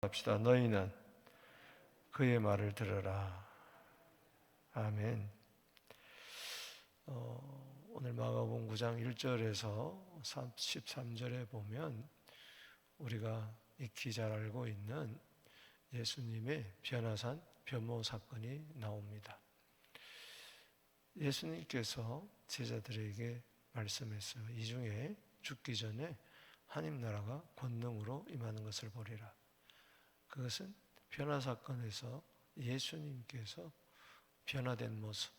합시다. 너희는 그의 말을 들으라. 아멘. 오늘 마가복음 9장 1절에서 13절에 보면 우리가 익히 잘 알고 있는 예수님의 변화산 변모 사건이 나옵니다. 예수님께서 제자들에게 말씀했어요. 이 중에 죽기 전에 하나님 나라가 권능으로 임하는 것을 보리라. 그것은 변화 사건에서 예수님께서 변화된 모습,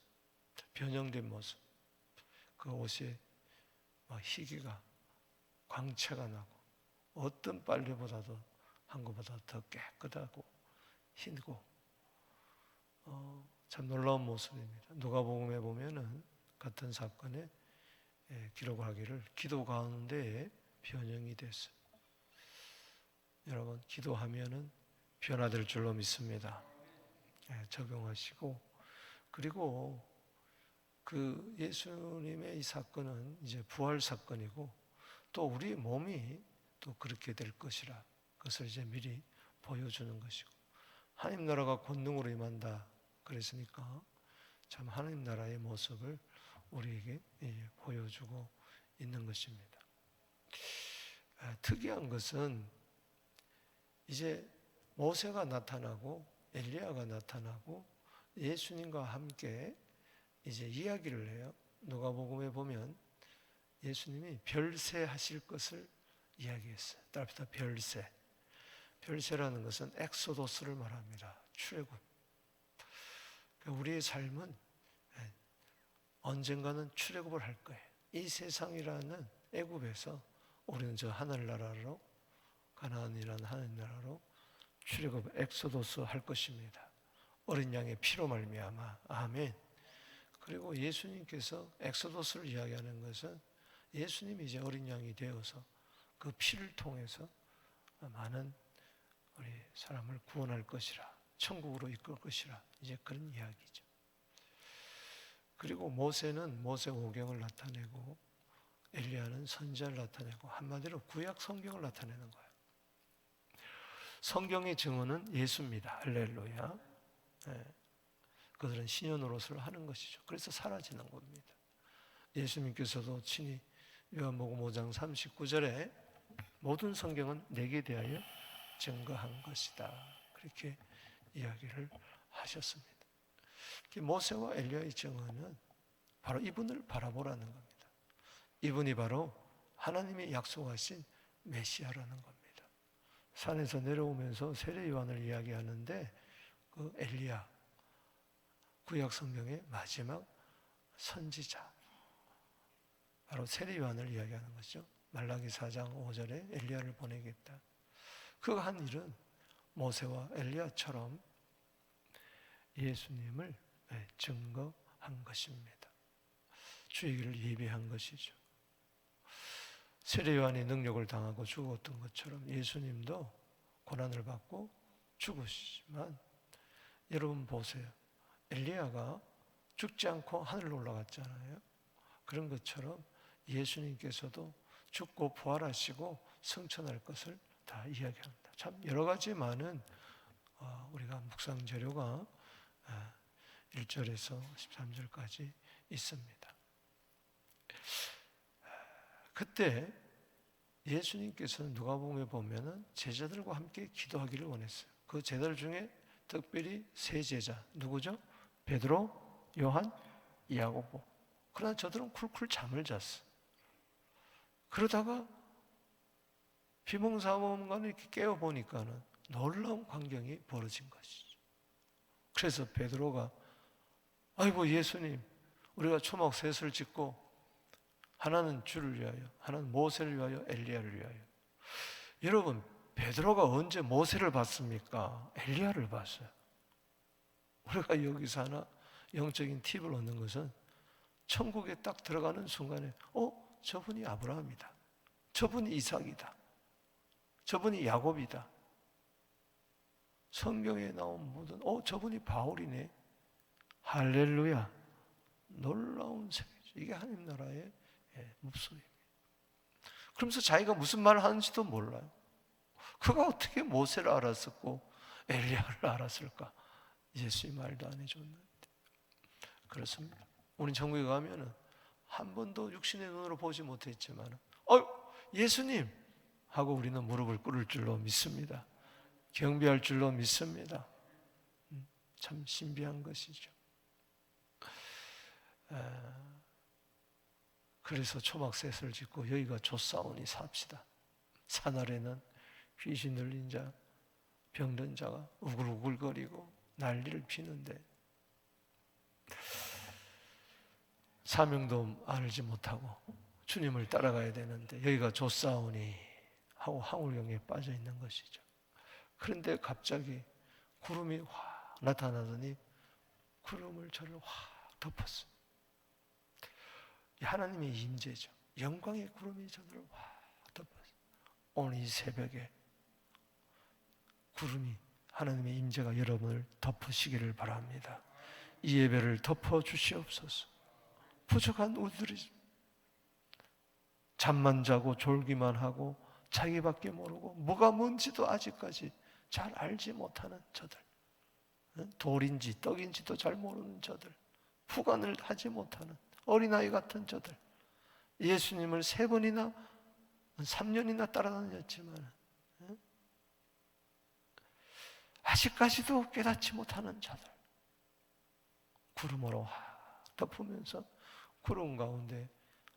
변형된 모습, 그 옷에 희기가, 광채가 나고 어떤 빨래보다도 한 것보다 더 깨끗하고 희고 참 놀라운 모습입니다. 누가복음에 보면은 같은 사건에 기록하기를 기도 가운데 변형이 됐어요. 여러분 기도하면은 변화될 줄로 믿습니다. 적용하시고, 그리고 그 예수님의 이 사건은 이제 부활 사건이고 또 우리 몸이 또 그렇게 될 것이라 그것을 이제 미리 보여주는 것이고, 하나님 나라가 권능으로 임한다 그랬으니까 참 하나님 나라의 모습을 우리에게 보여주고 있는 것입니다. 특이한 것은 이제 모세가 나타나고 엘리야가 나타나고 예수님과 함께 이제 이야기를 해요. 누가복음에 보면 예수님이 별세 하실 것을 이야기했어요. 따라합시다. 별세. 별세라는 것은 엑소도스를 말합니다. 출애굽. 우리의 삶은 언젠가는 출애굽을 할 거예요. 이 세상이라는 애굽에서 우리는 저 하늘나라로, 가나안이라는 하늘나라로 출애굽 엑소도스 할 것입니다. 어린 양의 피로 말미암아. 아멘. 그리고 예수님께서 엑소도스를 이야기하는 것은 예수님이 이제 어린 양이 되어서 그 피를 통해서 많은 우리 사람을 구원할 것이라, 천국으로 이끌 것이라, 이제 그런 이야기죠. 그리고 모세는 모세 오경을 나타내고 엘리야는 선지자를 나타내고 한마디로 구약 성경을 나타내는 거예요. 성경의 증언은 예수입니다. 할렐루야. 그들은 신의 노릇을 하는 것이죠. 그래서 사라지는 겁니다. 예수님께서도 친히 요한복음 5장 39절에 모든 성경은 내게 대하여 증거한 것이다. 그렇게 이야기를 하셨습니다. 모세와 엘리야의 증언은 바로 이분을 바라보라는 겁니다. 이분이 바로 하나님이 약속하신 메시아라는 겁니다. 산에서 내려오면서 세례 요한을 이야기하는데 그 엘리야, 구약 성경의 마지막 선지자, 바로 세례 요한을 이야기하는 것이죠. 말라기 4장 5절에 엘리야를 보내겠다. 그 한 일은 모세와 엘리야처럼 예수님을 증거한 것입니다. 주의 길을 예비한 것이죠. 세례 요한이 능력을 당하고 죽었던 것처럼 예수님도 고난을 받고 죽으시지만, 여러분 보세요. 엘리야가 죽지 않고 하늘로 올라갔잖아요. 그런 것처럼 예수님께서도 죽고 부활하시고 성천할 것을 다 이야기합니다. 참 여러 가지 많은 우리가 묵상 재료가 1절에서 13절까지 있습니다. 그때 예수님께서는 누가복음에 보면은 제자들과 함께 기도하기를 원했어요. 그 제자들 중에 특별히 세 제자, 누구죠? 베드로, 요한, 야고보. 그러나 저들은 쿨쿨 잠을 잤어요. 그러다가 비몽사몽간에 이렇게 깨어보니까는 놀라운 광경이 벌어진 것이죠. 그래서 베드로가 아이고 예수님, 우리가 초막 셋을 짓고 하나는 주를 위하여, 하나는 모세를 위하여, 엘리야를 위하여. 여러분, 베드로가 언제 모세를 봤습니까? 엘리야를 봤어요. 우리가 여기서 하나 영적인 팁을 얻는 것은 천국에 딱 들어가는 순간에 저분이 아브라함이다, 저분이 이삭이다, 저분이 야곱이다. 성경에 나온 모든 저분이 바울이네. 할렐루야. 놀라운 세계죠. 이게 하나님 나라의 모습입니다. 그러면서 자기가 무슨 말을 하는지도 몰라요. 그가 어떻게 모세를 알았었고 엘리야를 알았을까? 예수님 말도 안 해줬는데. 그렇습니다. 우리 천국에 가면은 한 번도 육신의 눈으로 보지 못했지만 예수님 하고 우리는 무릎을 꿇을 줄로 믿습니다. 경배할 줄로 믿습니다. 참 신비한 것이죠. 그래서 초막셋을 짓고 여기가 좁사오니 삽시다. 산 아래는 귀신 들린 자, 병든 자가 우글우글거리고 난리를 피는데 사명도 알지 못하고 주님을 따라가야 되는데 여기가 좁사오니 하고 황홀경에 빠져 있는 것이죠. 그런데 갑자기 구름이 확 나타나더니 구름을 저를 확 덮었어요. 하나님의 임재죠. 영광의 구름이 저를 확 덮었어요. 오늘 이 새벽에 구름이 하나님의 임재가 여러분을 덮으시기를 바랍니다. 이 예배를 덮어주시옵소서. 부족한 우리들이 잠만 자고 졸기만 하고 자기밖에 모르고 뭐가 뭔지도 아직까지 잘 알지 못하는 저들, 돌인지 떡인지도 잘 모르는 저들, 후관을 하지 못하는 어린아이 같은 저들, 예수님을 3번이나 3년이나 따라다녔지만 아직까지도 깨닫지 못하는 자들, 구름으로 덮으면서 구름 가운데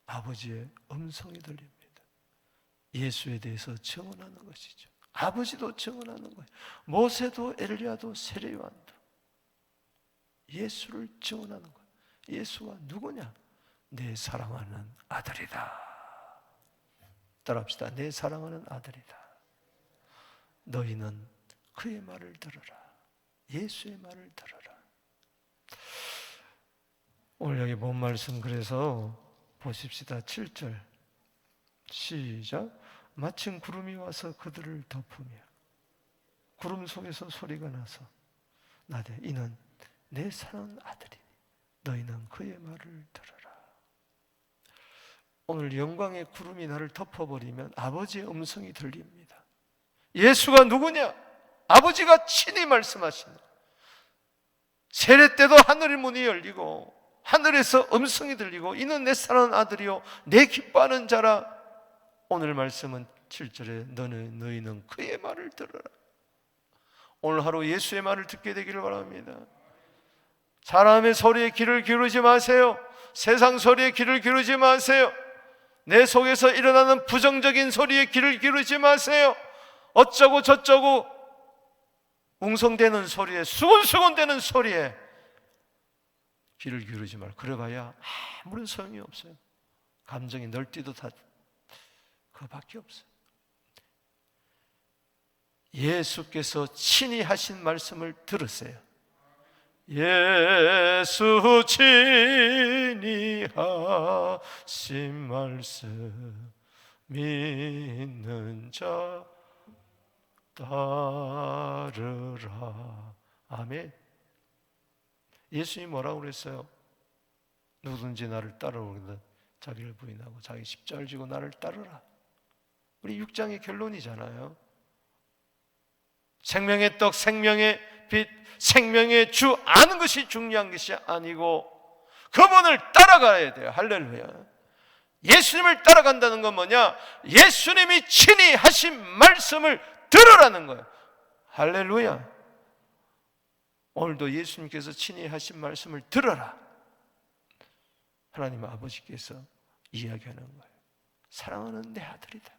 아버지의 음성이 들립니다. 예수에 대해서 증언하는 것이죠. 아버지도 증언하는 거예요. 모세도 엘리야도 세례요한도 예수를 증언하는 거예요. 예수가 누구냐? 내 사랑하는 아들이다. 따라합시다. 내 사랑하는 아들이다. 너희는 그의 말을 들으라. 예수의 말을 들으라. 오늘 여기 본 말씀 그래서 보십시다. 7절 시작. 마침 구름이 와서 그들을 덮으며 구름 속에서 소리가 나서 나되 이는 내 사랑하는 아들이니 너희는 그의 말을 들으라. 오늘 영광의 구름이 나를 덮어버리면 아버지의 음성이 들립니다. 예수가 누구냐? 아버지가 친히 말씀하시는, 세례 때도 하늘의 문이 열리고 하늘에서 음성이 들리고 이는 내 사랑하는 아들이요 내 기뻐하는 자라. 오늘 말씀은 7절에 너희는 그의 말을 들으라. 오늘 하루 예수의 말을 듣게 되기를 바랍니다. 사람의 소리에 귀를 기울이지 마세요. 세상 소리에 귀를 기울이지 마세요. 내 속에서 일어나는 부정적인 소리에 귀를 기울이지 마세요. 어쩌고 저쩌고 웅성대는 소리에, 수근수근대는 소리에 귀를 기울이지 말고. 그래봐야 아무런 소용이 없어요. 감정이 널뛰도 다 그거밖에 없어요. 예수께서 친히 하신 말씀을 들으세요. 예수 친히 하신 말씀 믿는 자 따르라. 아멘. 예수님이 뭐라고 그랬어요? 누구든지 나를 따르거든 자기를 부인하고 자기 십자가를 지고 나를 따르라. 우리 6장의 결론이잖아요. 생명의 떡, 생명의 빛, 생명의 주 아는 것이 중요한 것이 아니고 그분을 따라가야 돼요. 할렐루야. 예수님을 따라간다는 건 뭐냐? 예수님이 친히 하신 말씀을 들으라는 거예요. 할렐루야. 오늘도 예수님께서 친히 하신 말씀을 들어라. 하나님 아버지께서 이야기하는 거예요. 사랑하는 내 아들이다.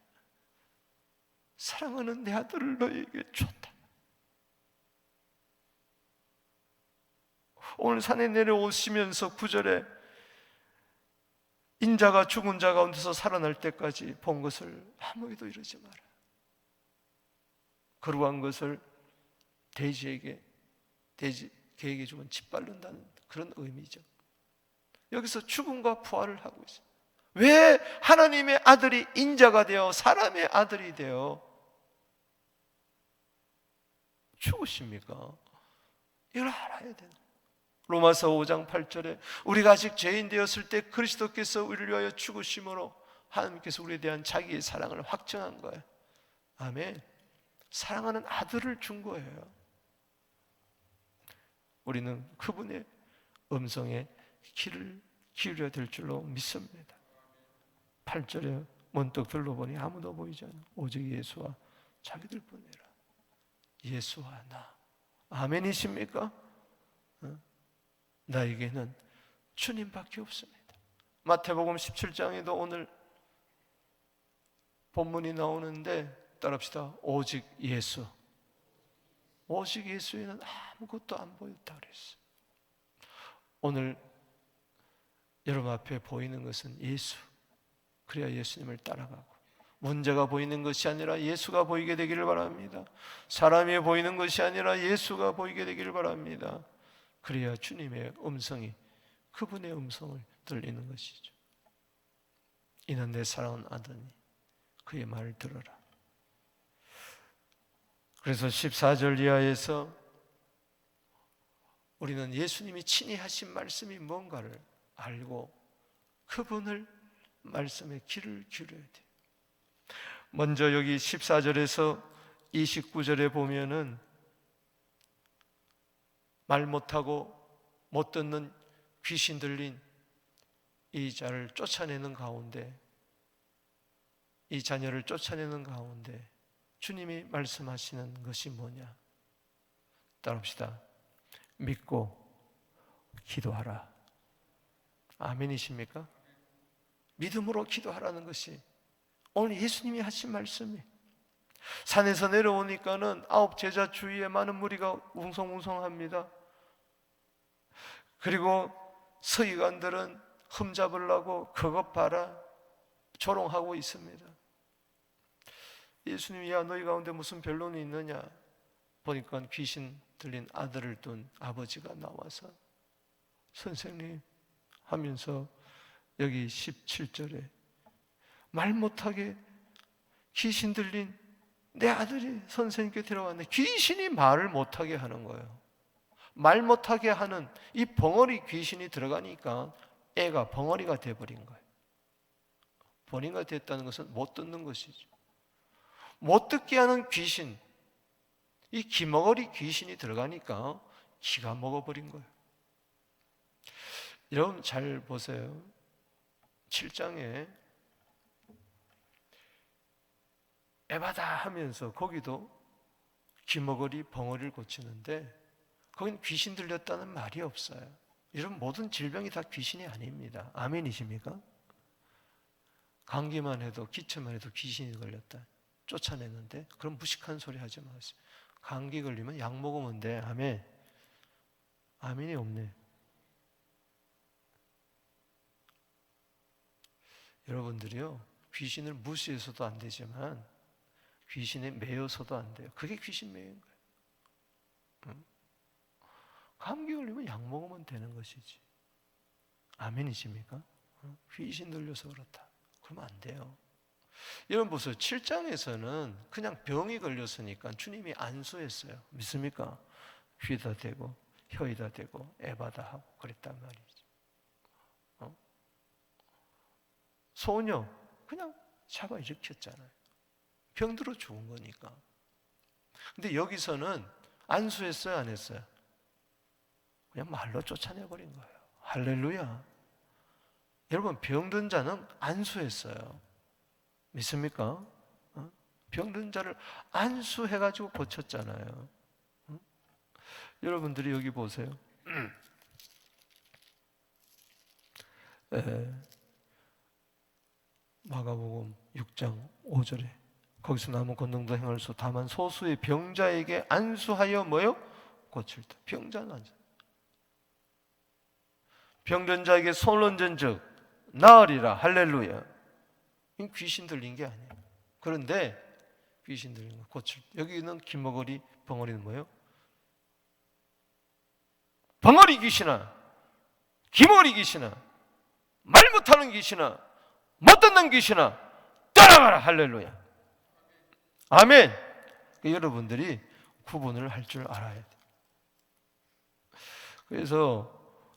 사랑하는 내 아들을 너에게 줬다. 오늘 산에 내려오시면서 9절에 인자가 죽은 자 가운데서 살아날 때까지 본 것을 아무에도 이르지 마라. 거룩한 것을 돼지에게 개에게 주면 짓밟는다는 그런 의미죠. 여기서 죽음과 부활을 하고 있어요. 왜 하나님의 아들이 인자가 되어 사람의 아들이 되어 죽으십니까? 이걸 알아야 돼요. 로마서 5장 8절에 우리가 아직 죄인 되었을 때 그리스도께서 우리를 위하여 죽으심으로 하나님께서 우리에 대한 자기의 사랑을 확증한 거예요. 아멘. 사랑하는 아들을 준 거예요. 우리는 그분의 음성에 귀를 기울여야 될 줄로 믿습니다. 8절에 문득 둘러보니 아무도 보이지 않아 오직 예수와 자기들 뿐이라. 예수와 나. 아멘이십니까? 나에게는 주님밖에 없습니다. 마태복음 17장에도 오늘 본문이 나오는데 따라합시다. 오직 예수. 오직 예수에는 아무것도 안 보였다 그랬어요. 오늘 여러분 앞에 보이는 것은 예수. 그래야 예수님을 따라가고, 문제가 보이는 것이 아니라 예수가 보이게 되기를 바랍니다. 사람이 보이는 것이 아니라 예수가 보이게 되기를 바랍니다. 그래야 주님의 음성이, 그분의 음성을 들리는 것이죠. 이는 내 사랑하는 아들이니 그의 말을 들어라. 그래서 14절 이하에서 우리는 예수님이 친히 하신 말씀이 뭔가를 알고 그분을 말씀에 귀를 기울여야 돼요. 먼저 여기 14절에서 29절에 보면은 말 못하고 못 듣는 귀신 들린 이 자를 쫓아내는 가운데, 이 자녀를 쫓아내는 가운데 주님이 말씀하시는 것이 뭐냐? 따라합시다. 믿고 기도하라. 아멘이십니까? 믿음으로 기도하라는 것이 오늘 예수님이 하신 말씀이에요. 산에서 내려오니까는 9 제자 주위에 많은 무리가 웅성웅성합니다. 그리고 서기관들은 흠잡으려고 그것 봐라 조롱하고 있습니다. 예수님이 야 너희 가운데 무슨 변론이 있느냐 보니까 귀신 들린 아들을 둔 아버지가 나와서 선생님 하면서 여기 17절에 말 못하게 귀신 들린 내 아들이 선생님께 데려왔는데 귀신이 말을 못하게 하는 거예요. 말 못하게 하는 이 벙어리 귀신이 들어가니까 애가 벙어리가 돼버린 거예요. 벙어리가 됐다는 것은 못 듣는 것이죠. 못 듣게 하는 귀신, 이 기머거리 귀신이 들어가니까 기가 먹어버린 거예요. 여러분 잘 보세요. 7장에 에바다 하면서 거기도 기머거리 벙어리를 고치는데 거긴 귀신 들렸다는 말이 없어요. 여러분 모든 질병이 다 귀신이 아닙니다. 아멘이십니까? 감기만 해도 기침만 해도 귀신이 걸렸다 쫓아내는데 그런 무식한 소리 하지 마세요. 감기 걸리면 약 먹으면 돼. 아멘. 아멘이 없네. 여러분들이요 귀신을 무시해서도 안 되지만 귀신에 매여서도 안 돼요. 그게 귀신 매인 거예요. 감기 걸리면 약 먹으면 되는 것이지. 아멘이십니까? 귀신 들려서 그렇다 그러면 안 돼요. 여러분 보세요. 7장에서는 그냥 병이 걸렸으니까 주님이 안수했어요. 믿습니까? 귀다 대고 혀이다 대고 에바다 하고 그랬단 말이죠. 소녀 그냥 잡아 일으켰잖아요. 병들어 죽은 거니까. 근데 여기서는 안수했어요, 안 했어요? 그냥 말로 쫓아내버린 거예요. 할렐루야. 여러분 병든 자는 안수했어요. 믿습니까? 병든 자를 안수해가지고 고쳤잖아요. 여러분들이 여기 보세요. 마가복음 6장 5절에 거기서 남은 권능도 행할 수 다만 소수의 병자에게 안수하여 뭐요? 고칠 때. 병자는 안수. 병든 자에게 손을 얹은 즉 나으리라. 할렐루야. 이 귀신 들린 게 아니에요. 그런데 귀신 들린 거 고칠 때. 여기는 기머거리 벙어리는 뭐예요? 벙어리 귀신아, 기머리 귀신아, 말 못하는 귀신아, 못 듣는 귀신아 떠나가라. 할렐루야. 아멘. 여러분들이 구분을 할 줄 알아야 돼요. 그래서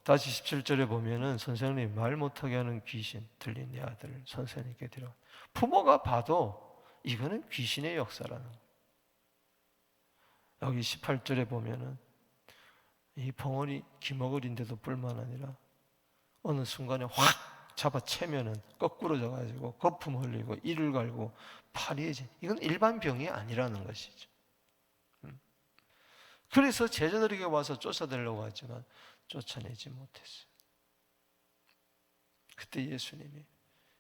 다시 17절에 보면은 선생님 말 못하게 하는 귀신 들린 내 아들을 선생님께 데려. 부모가 봐도 이거는 귀신의 역사라는 거예요. 여기 18절에 보면은 이 벙어리 기머거리인데도 뿐만 아니라 어느 순간에 확 잡아채면은 거꾸러져 가지고 거품 흘리고 이를 갈고 파리해지. 이건 일반 병이 아니라는 것이죠. 그래서 제자들에게 와서 쫓아내려고 하지만 쫓아내지 못했어요. 그때 예수님이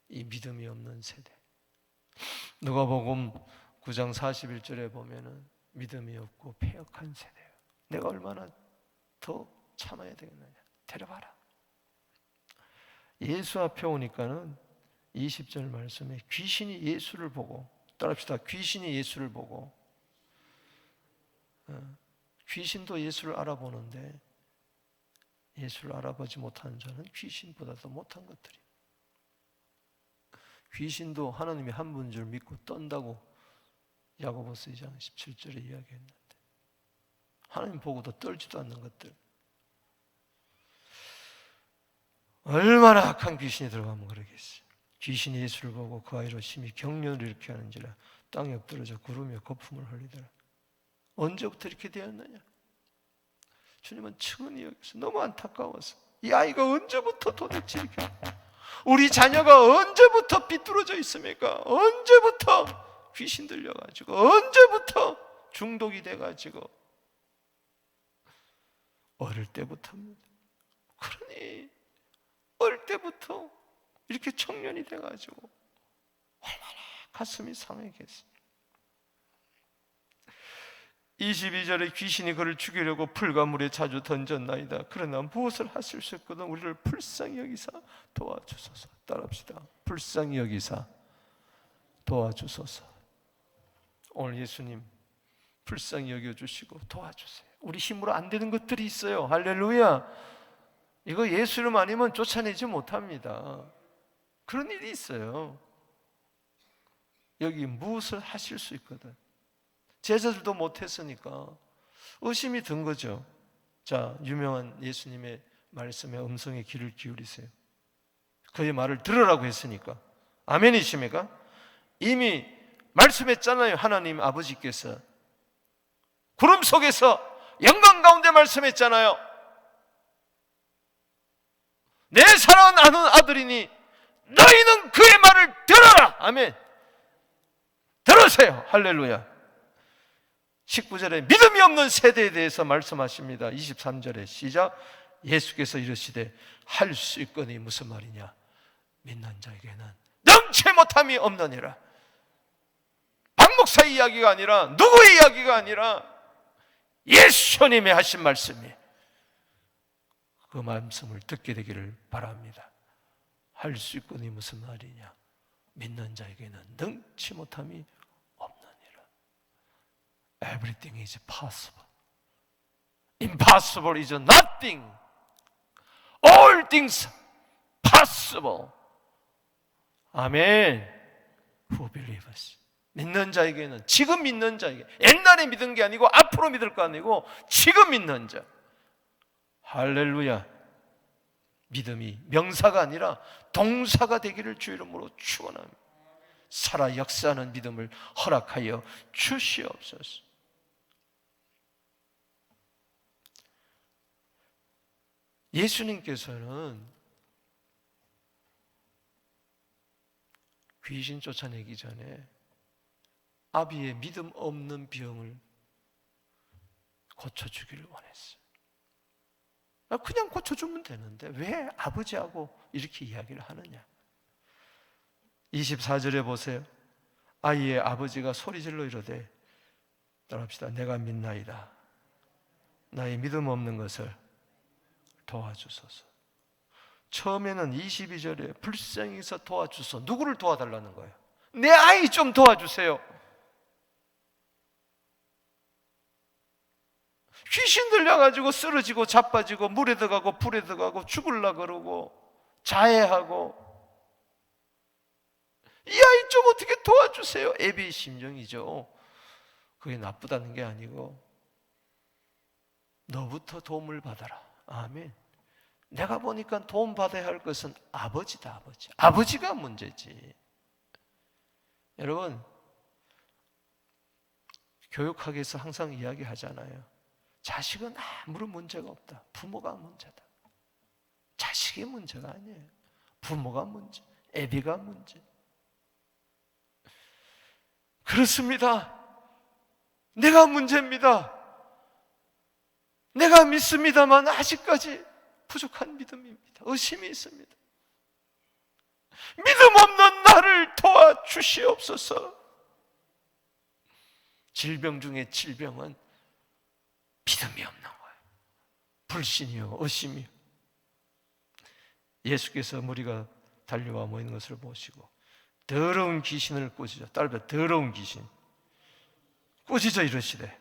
이 믿음이 없는 세대, 누가복음 9장 41절에 보면은 믿음이 없고 패역한 세대예요. 내가 얼마나 더 참아야 되겠느냐. 데려가라. 예수 앞에 오니까는 20절 말씀에 귀신이 예수를 보고, 따라합시다. 귀신이 예수를 보고, 귀신도 예수를 알아보는데 예수를 알아보지 못하는 자는 귀신보다도 못한 것들이. 귀신도 하나님이 한 분인 줄 믿고 떤다고 야고보서 2장 17절에 이야기했는데 하나님 보고도 떨지도 않는 것들. 얼마나 악한 귀신이 들어가면 그러겠어요. 귀신이 예수를 보고 그 아이로 심히 경련을 일으켜 하는지라 땅에 엎드러져 구르며 거품을 흘리더라. 언제부터 이렇게 되었느냐? 주님은 측은히 여기서 너무 안타까워서 이 아이가 언제부터 도대체 이렇게, 우리 자녀가 언제부터 삐뚤어져 있습니까? 언제부터 귀신 들려가지고, 언제부터 중독이 돼가지고, 어릴 때부터입니다. 그러니 어릴 때부터 이렇게 청년이 돼가지고 얼마나 가슴이 상하겠어요. 22절에 귀신이 그를 죽이려고 풀과 물에 자주 던졌나이다. 그러나 무엇을 하실 수 있거든 우리를 불쌍히 여기사 도와주소서. 따라합시다. 불쌍히 여기사 도와주소서. 오늘 예수님 불쌍히 여겨주시고 도와주세요. 우리 힘으로 안 되는 것들이 있어요. 할렐루야. 이거 예수 이름 아니면 쫓아내지 못합니다. 그런 일이 있어요. 여기 무엇을 하실 수 있거든. 제자들도 못했으니까 의심이 든 거죠. 자, 유명한 예수님의 말씀에 음성에 귀를 기울이세요. 그의 말을 들으라고 했으니까. 아멘이십니까? 이미 말씀했잖아요. 하나님 아버지께서 구름 속에서 영광 가운데 말씀했잖아요. 내 사랑하는 아들이니 너희는 그의 말을 들어라. 아멘. 들으세요. 할렐루야. 19절에 믿음이 없는 세대에 대해서 말씀하십니다. 23절에 시작. 예수께서 이르시되 할 수 있거니 무슨 말이냐? 믿는 자에게는 능치 못함이 없느니라. 박 목사 이야기가 아니라, 누구의 이야기가 아니라 예수님이 하신 말씀이, 그 말씀을 듣게 되기를 바랍니다. 할 수 있거니 무슨 말이냐? 믿는 자에게는 능치 못함이 없느니라. Everything is possible. Impossible is nothing. All things possible. 아멘. Who believes? 믿는 자에게는, 지금 믿는 자에게, 옛날에 믿은 게 아니고 앞으로 믿을 거 아니고 지금 믿는 자. 할렐루야. 믿음이 명사가 아니라 동사가 되기를 주 이름으로 축원합니다. 살아 역사하는 믿음을 허락하여 주시옵소서. 예수님께서는 귀신 쫓아내기 전에 아비의 믿음 없는 병을 고쳐주기를 원했어요. 그냥 고쳐주면 되는데 왜 아버지하고 이렇게 이야기를 하느냐? 24절에 보세요. 아이의 아버지가 소리질러 이르되, 따라합시다. 내가 믿나이다. 나의 믿음 없는 것을 도와주소서. 처음에는 22절에 불쌍히 해서 도와주소서. 누구를 도와달라는 거예요? 내 아이 좀 도와주세요. 귀신 들려가지고 쓰러지고 자빠지고 물에 들어가고 불에 들어가고 죽을라 그러고 자해하고, 이 아이 좀 어떻게 도와주세요. 애비의 심정이죠. 그게 나쁘다는 게 아니고 너부터 도움을 받아라. 아멘. 내가 보니까 도움 받아야 할 것은 아버지다. 아버지. 아버지가 문제지. 여러분, 교육학에서 항상 이야기하잖아요. 자식은 아무런 문제가 없다. 부모가 문제다. 자식이 문제가 아니에요. 부모가 문제, 애비가 문제. 그렇습니다. 내가 문제입니다. 내가 믿습니다만 아직까지 부족한 믿음입니다. 의심이 있습니다. 믿음 없는 나를 도와주시옵소서. 질병 중에 질병은 믿음이 없는 거예요. 불신이요, 의심이요. 예수께서 무리가 달려와 모이는 것을 보시고 더러운 귀신을 꾸짖어, 따라서 더러운 귀신 꾸짖어 이르시되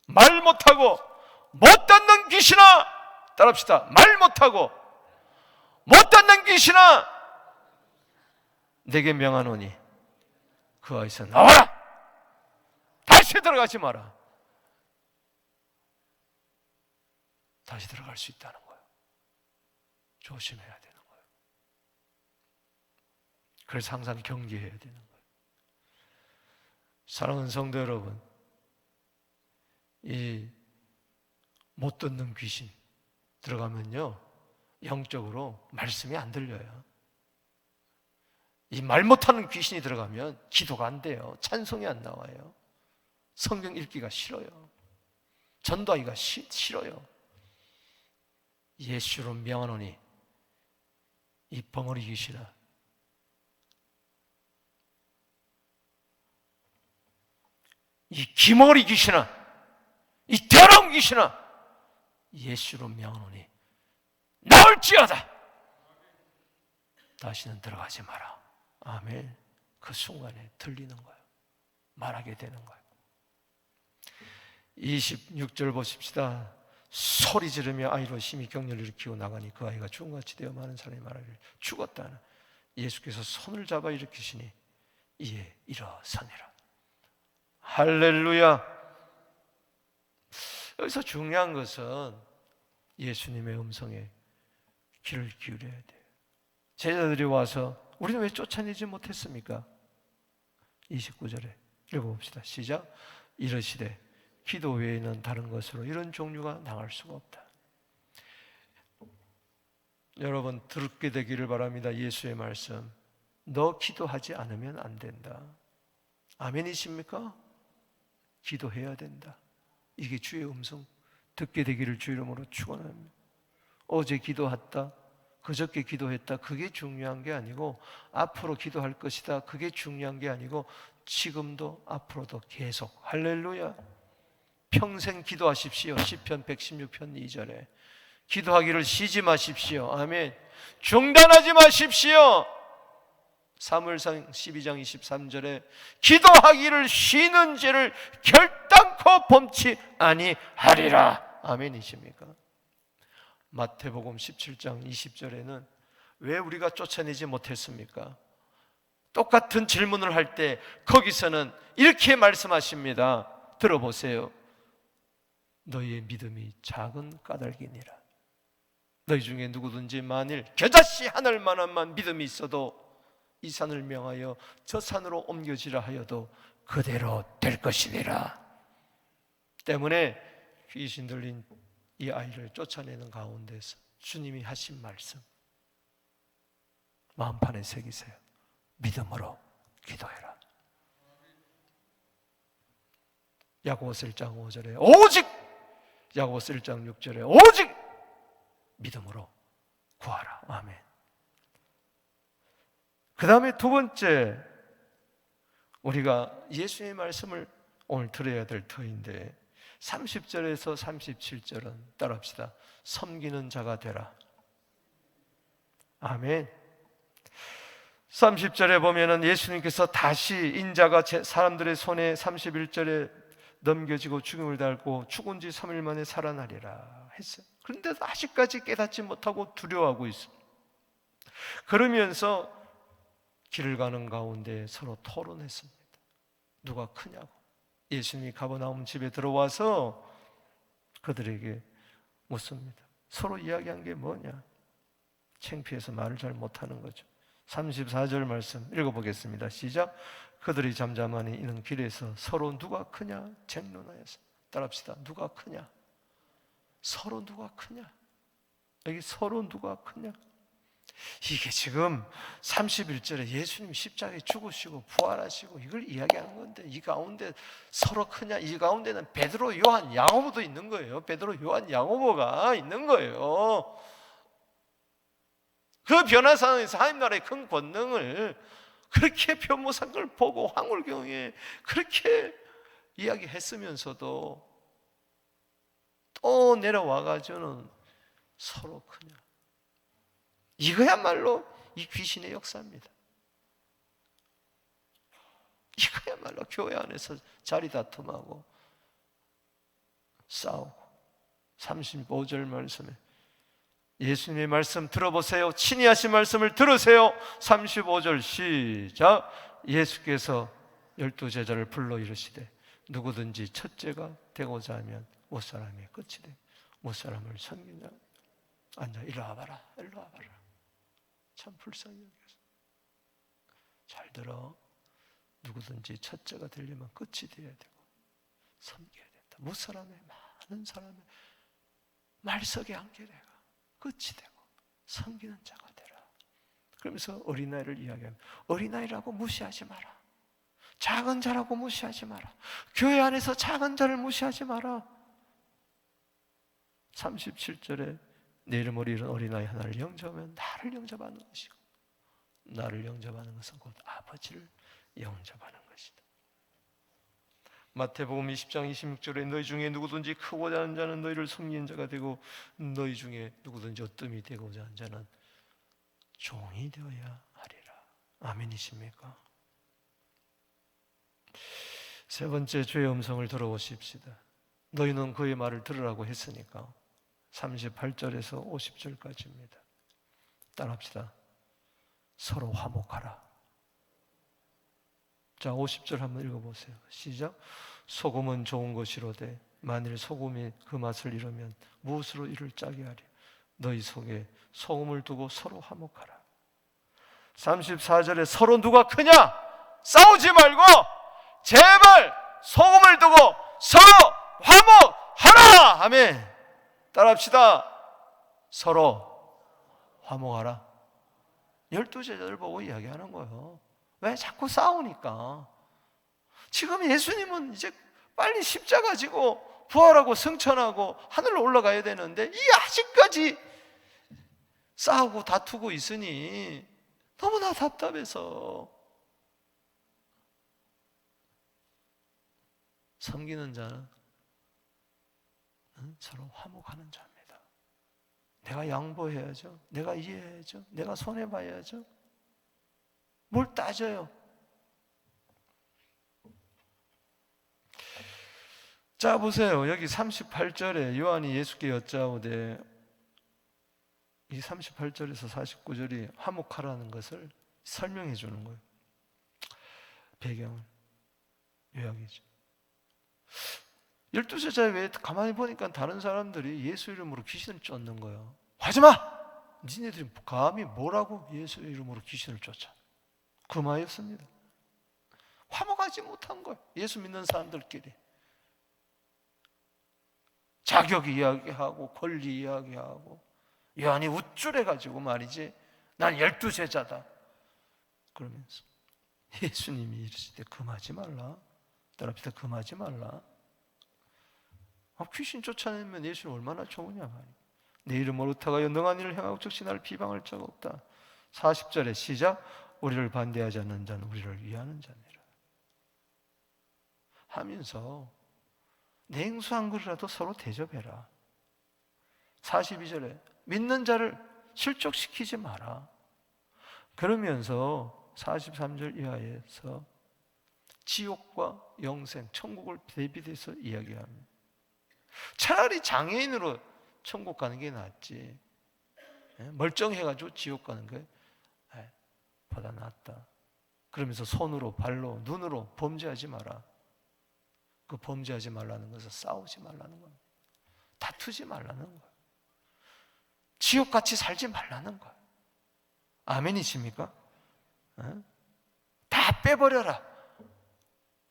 말 못하고 못 듣는 귀신아, 따라합시다. 말 못하고 못 듣는 귀신아, 내게 명하노니 그 아이서 나와라. 다시 들어가지 마라. 다시 들어갈 수 있다는 거예요. 조심해야 되는 거예요. 그래서 항상 경계해야 되는 거예요. 사랑하는 성도 여러분, 이 못 듣는 귀신 들어가면요, 영적으로 말씀이 안 들려요. 이 말 못하는 귀신이 들어가면 기도가 안 돼요. 찬송이 안 나와요. 성경 읽기가 싫어요. 전도하기가 싫어요. 예수로 명하노니 이 벙어리 귀신아, 이 기머리 귀신아, 이 더러운 귀신아, 예수로 명하노니 나올지어다. 다시는 들어가지 마라. 아멘. 그 순간에 들리는 거예요. 말하게 되는 거예요. 26절 보십시다. 소리 지르며 아이로 심히 격렬을 일으키고 나가니 그 아이가 죽음같이 되어 많은 사람이 말하기를 죽었다는. 예수께서 손을 잡아 일으키시니 이에 일어서니라. 할렐루야. 여기서 중요한 것은 예수님의 음성에 귀를 기울여야 돼요. 제자들이 와서 우리는 왜 쫓아내지 못했습니까? 29절에 읽어봅시다. 시작. 이르시되 기도 외에는 다른 것으로 이런 종류가 나갈 수가 없다. 여러분 듣게 되기를 바랍니다. 예수의 말씀, 너 기도하지 않으면 안 된다. 아멘이십니까? 기도해야 된다. 이게 주의 음성, 듣게 되기를 주 이름으로 축원합니다. 어제 기도했다, 그저께 기도했다, 그게 중요한 게 아니고 앞으로 기도할 것이다, 그게 중요한 게 아니고 지금도 앞으로도 계속. 할렐루야. 평생 기도하십시오. 시편 116편 2절에 기도하기를 쉬지 마십시오. 아멘. 중단하지 마십시오. 사무엘상 12장 23절에 기도하기를 쉬는 죄를 결단코 범치 아니하리라. 아멘이십니까? 마태복음 17장 20절에는 왜 우리가 쫓아내지 못했습니까? 똑같은 질문을 할 때 거기서는 이렇게 말씀하십니다. 들어보세요. 너희의 믿음이 작은 까닭이니라. 너희 중에 누구든지 만일 겨자씨 하늘만한만 믿음이 있어도 이 산을 명하여 저 산으로 옮겨지라 하여도 그대로 될 것이니라. 때문에 귀신 들린 이 아이를 쫓아내는 가운데서 주님이 하신 말씀 마음판에 새기세요. 믿음으로 기도해라. 야고보서 1장 5절에 오직, 야고보서 1장 6절에 오직 믿음으로 구하라. 아멘. 그 다음에 두 번째, 우리가 예수의 말씀을 오늘 들어야 될 터인데 30절에서 37절은 따라합시다. 섬기는 자가 되라. 아멘. 30절에 보면은 예수님께서 다시 인자가 사람들의 손에 31절에 넘겨지고 죽음을 달고 죽은 지 3일 만에 살아나리라 했어요. 그런데도 아직까지 깨닫지 못하고 두려워하고 있습니다. 그러면서 길을 가는 가운데 서로 토론했습니다. 누가 크냐고. 예수님이 가버나움 집에 들어와서 그들에게 묻습니다. 서로 이야기한 게 뭐냐? 창피해서 말을 잘 못하는 거죠. 34절 말씀 읽어보겠습니다. 시작. 그들이 잠잠하니 이는 길에서 서로 누가 크냐 쟁론하여서. 따라합시다. 누가 크냐? 서로 누가 크냐? 여기 서로 누가 크냐? 이게 지금 31절에 예수님 십자가에 죽으시고 부활하시고 이걸 이야기하는 건데, 이 가운데 서로 크냐? 이 가운데는 베드로, 요한, 야고보도 있는 거예요. 베드로, 요한, 야고보가 있는 거예요. 그 변화 상황에서 하나님 나라의 큰 권능을 그렇게 변모산 걸 보고 황홀경에 그렇게 이야기했으면서도 또 내려와가지고는 서로 크냐? 이거야말로 이 귀신의 역사입니다. 이거야말로 교회 안에서 자리 다툼하고 싸우고. 35절 말씀에 예수님의 말씀 들어보세요. 친히 하신 말씀을 들으세요. 35절 시작. 예수께서 12제자를 불러 이르시되 누구든지 첫째가 되고자 하면 못사람의 끝이 돼. 못사람을 섬기냐. 앉아. 일로 와봐라. 일로 와봐라. 참 불쌍히 여겨서. 잘 들어. 누구든지 첫째가 되려면 끝이 돼야 되고 섬겨야 된다. 못사람의 많은 사람의 말석에 앉게 되고 끝이 되고 섬기는 자가 되라. 그러면서 어린아이를 이야기합니다. 어린아이라고 무시하지 마라. 작은 자라고 무시하지 마라. 교회 안에서 작은 자를 무시하지 마라. 37절에 내 이름으로 이런 어린아이 하나를 영접하면 나를 영접하는 것이고, 나를 영접하는 것은 곧 아버지를 영접하는 것이다. 마태복음 20장 26절에 너희 중에 누구든지 크고자 하는 자는 너희를 섬기는 자가 되고 너희 중에 누구든지 어뜸이 되고자 하는 자는 종이 되어야 하리라. 아멘이십니까? 세 번째, 주의 음성을 들어보십시다. 너희는 그의 말을 들으라고 했으니까. 38절에서 50절까지입니다. 따라합시다. 서로 화목하라. 자, 50절 한번 읽어보세요. 시작. 소금은 좋은 것이로되 만일 소금이 그 맛을 잃으면 무엇으로 이를 짜게 하리. 너희 속에 소금을 두고 서로 화목하라. 34절에 서로 누가 크냐? 싸우지 말고 제발 소금을 두고 서로 화목하라. 아멘. 따라합시다. 서로 화목하라. 12제자들 보고 이야기하는 거예요. 왜? 자꾸 싸우니까. 지금 예수님은 이제 빨리 십자가 지고 부활하고 승천하고 하늘로 올라가야 되는데 이 아직까지 싸우고 다투고 있으니 너무나 답답해서. 섬기는 자는 서로 화목하는 자입니다. 내가 양보해야죠. 내가 이해해야죠. 내가 손해봐야죠. 뭘 따져요? 자, 보세요. 여기 38절에 요한이 예수께 여짜오되, 이 38절에서 49절이 화목하라는 것을 설명해 주는 거예요. 배경은 요약이죠. 12제자 외에 가만히 보니까 다른 사람들이 예수 이름으로 귀신을 쫓는 거예요. 하지마! 니네들이 감히 뭐라고 예수 이름으로 귀신을 쫓아. 그 말이었습니다. 화목하지 못한 거예요. 예수 믿는 사람들끼리 자격 이야기하고 권리 이야기하고 요한이 우쭐해가지고 말이지 난 12제자다 그러면서 예수님이 이르시되 금하지 말라. 따라합시다. 금하지 말라. 귀신 쫓아내면 예수는 얼마나 좋으냐 말이야. 내 이름으로 타가여 능한 일을 행하고 즉시 나를 비방할 자가 없다. 40절에 시작. 우리를 반대하지 않는 자는 우리를 위하는 자니라 하면서 냉수한 그릇이라도 서로 대접해라. 42절에 믿는 자를 실족시키지 마라. 그러면서 43절 이하에서 지옥과 영생, 천국을 대비해서 이야기합니다. 차라리 장애인으로 천국 가는 게 낫지, 멀쩡해가지고 지옥 가는 게 보다 낫다. 그러면서 손으로, 발로, 눈으로 범죄하지 마라. 그 범죄하지 말라는 것은 싸우지 말라는 겁니다. 다투지 말라는 거예요. 지옥같이 살지 말라는 거예요. 아멘이십니까? 다 빼버려라.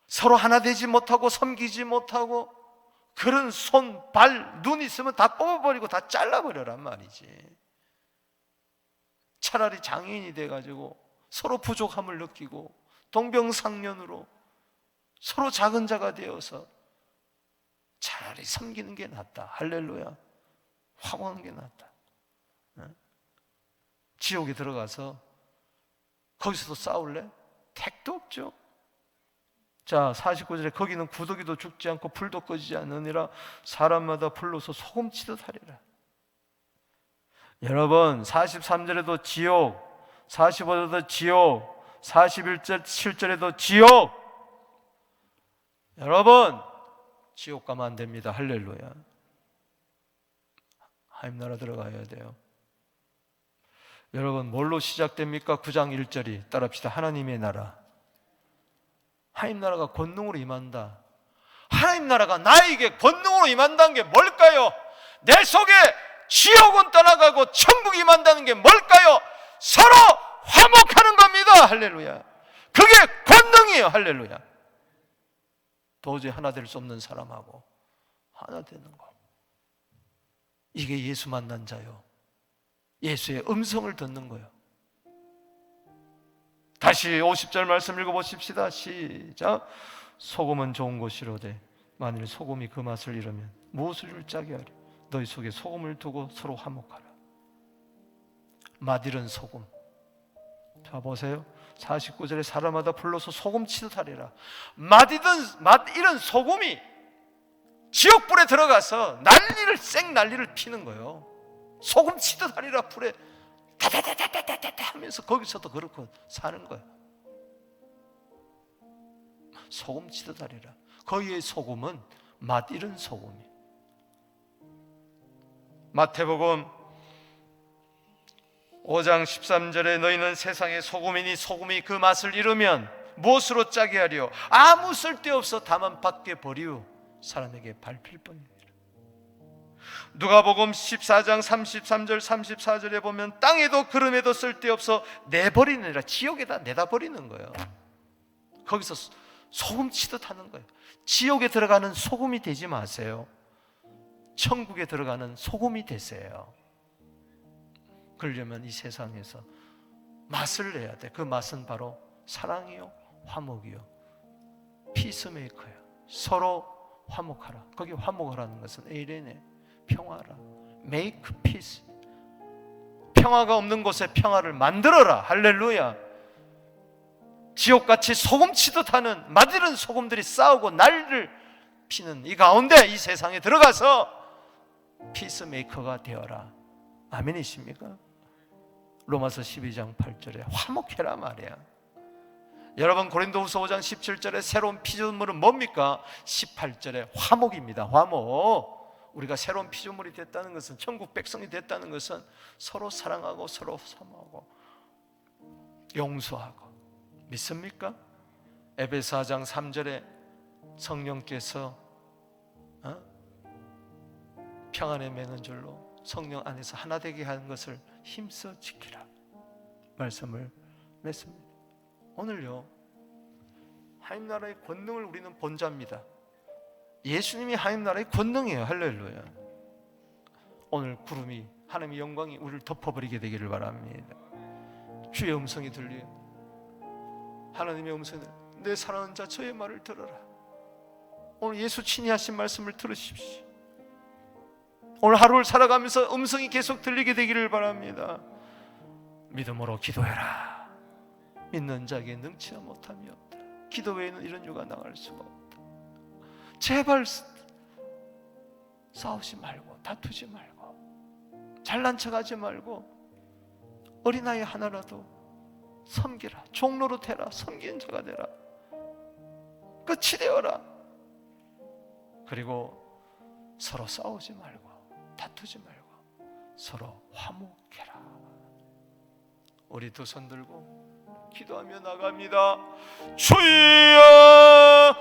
서로 하나 되지 못하고 섬기지 못하고 그런 손, 발, 눈 있으면 다 뽑아버리고 다 잘라버려란 말이지. 차라리 장애인이 돼가지고 서로 부족함을 느끼고 동병상련으로 서로 작은 자가 되어서 차라리 섬기는 게 낫다. 할렐루야. 화목하는 게 낫다. 지옥에 들어가서 거기서도 싸울래? 택도 없죠. 자, 49절에 거기는 구더기도 죽지 않고 불도 꺼지지 않느니라 사람마다 불로서 소금치듯 하리라. 여러분, 43절에도 지옥, 45절에도 지옥, 41절, 7절에도 지옥. 여러분, 지옥 가면 안 됩니다. 할렐루야. 하나님 나라 들어가야 돼요. 여러분, 뭘로 시작됩니까? 9장 1절이 따라합시다. 하나님의 나라. 하나님 나라가 권능으로 임한다. 하나님 나라가 나에게 권능으로 임한다는 게 뭘까요? 내 속에 지옥은 떠나가고 천국이 임한다는 게 뭘까요? 서로 화목하는 겁니다. 할렐루야. 그게 권능이에요. 할렐루야. 도저히 하나 될 수 없는 사람하고 하나 되는 거. 이게 예수 만난 자요. 예수의 음성을 듣는 거예요. 다시 50절 말씀 읽어보십시다. 시작. 소금은 좋은 것이로되 만일 소금이 그 맛을 잃으면 무엇을 줄 짜게 하려. 너희 속에 소금을 두고 서로 화목하라. 맛 잃은 소금. 자 보세요. 49절에 사람마다 불러서 소금 치듯 하리라. 맛 잃은 소금이 지옥불에 들어가서 난리를 피는 거예요. 소금 치듯 하리라. 불에 다다다다다다다 하면서 거기서도 그렇고 사는 거예요. 소금 치듯 하리라. 거기의 소금은 맛 잃은 소금이. 마태복음 5장 13절에 너희는 세상의 소금이니 소금이 그 맛을 잃으면 무엇으로 짜게 하리요? 아무 쓸데없어 다만 밖에 버리우 사람에게 밟힐 뿐이니라. 누가복음 14장 33절 34절에 보면 땅에도 그름에도 쓸데없어 내버리느니라. 지옥에다 내다 버리는 거예요. 거기서 소금 치듯 하는 거예요. 지옥에 들어가는 소금이 되지 마세요. 천국에 들어가는 소금이 되세요. 그러려면 이 세상에서 맛을 내야 돼. 그 맛은 바로 사랑이요, 화목이요, 피스메이커야. 서로 화목하라. 거기 화목하라는 것은 에이레네, 평화라. Make peace. 평화가 없는 곳에 평화를 만들어라. 할렐루야. 지옥같이 소금치듯 하는 맛 잃은 소금들이 싸우고 난리를 피는 이 가운데 이 세상에 들어가서 피스메이커가 되어라. 아멘이십니까? 로마서 12장 8절에 화목해라 말이야. 여러분 고린도후서 5장 17절에 새로운 피조물은 뭡니까? 18절에 화목입니다. 화목. 우리가 새로운 피조물이 됐다는 것은, 천국 백성이 됐다는 것은 서로 사랑하고 서로 사모하고 용서하고. 믿습니까? 에베소 4장 3절에 성령께서 평안에 매는 줄로 성령 안에서 하나 되게 하는 것을 힘써 지키라 말씀을 맺습니다. 오늘요, 하나님 나라의 권능을 우리는 본 자입니다. 예수님이 하나님 나라의 권능이에요. 할렐루야. 오늘 구름이, 하나님의 영광이 우리를 덮어버리게 되기를 바랍니다. 주의 음성이 들려요. 하나님의 음성이, 내 사랑하는 자 저의 말을 들어라. 오늘 예수 친히 하신 말씀을 들으십시오. 오늘 하루를 살아가면서 음성이 계속 들리게 되기를 바랍니다. 믿음으로 기도해라. 믿는 자에게 능치나 못함이 없다. 기도 외에는 이런 유가 나갈 수가 없다. 제발 싸우지 말고 다투지 말고 잘난 척하지 말고 어린아이 하나라도 섬기라. 종로로 되라. 섬기는 자가 되라. 끝이 되어라. 그리고 서로 싸우지 말고 다투지 말고 서로 화목해라. 우리 두 손 들고 기도하며 나갑니다. 주여